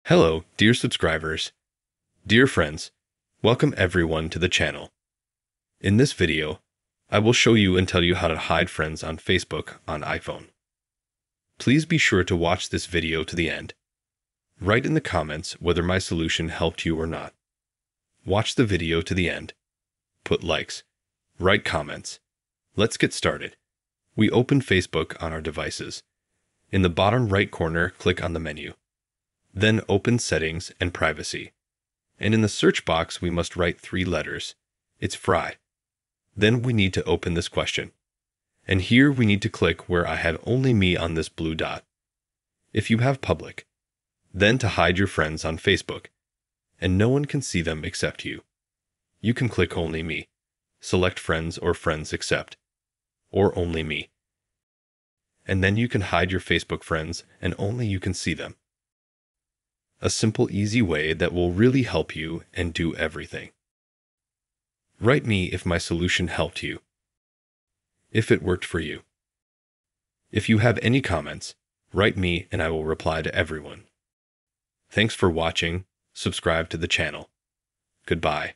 Hello, dear subscribers. Dear friends, welcome everyone to the channel. In this video, I will show you and tell you how to hide friends on Facebook on iPhone. Please be sure to watch this video to the end. Write in the comments whether my solution helped you or not. Watch the video to the end. Put likes. Write comments. Let's get started. We open Facebook on our devices. In the bottom right corner, click on the menu. Then open Settings and Privacy. And in the search box, we must write 3 letters. It's Fry. Then we need to open this question. And here we need to click where I have only me on this blue dot. If you have public. Then to hide your friends on Facebook. And no one can see them except you. You can click Only Me. Select Friends or Friends Except. Or Only Me. And then you can hide your Facebook friends and only you can see them. A simple, easy way that will really help you and do everything. Write me if my solution helped you. If it worked for you. If you have any comments, write me and I will reply to everyone. Thanks for watching. Subscribe to the channel. Goodbye.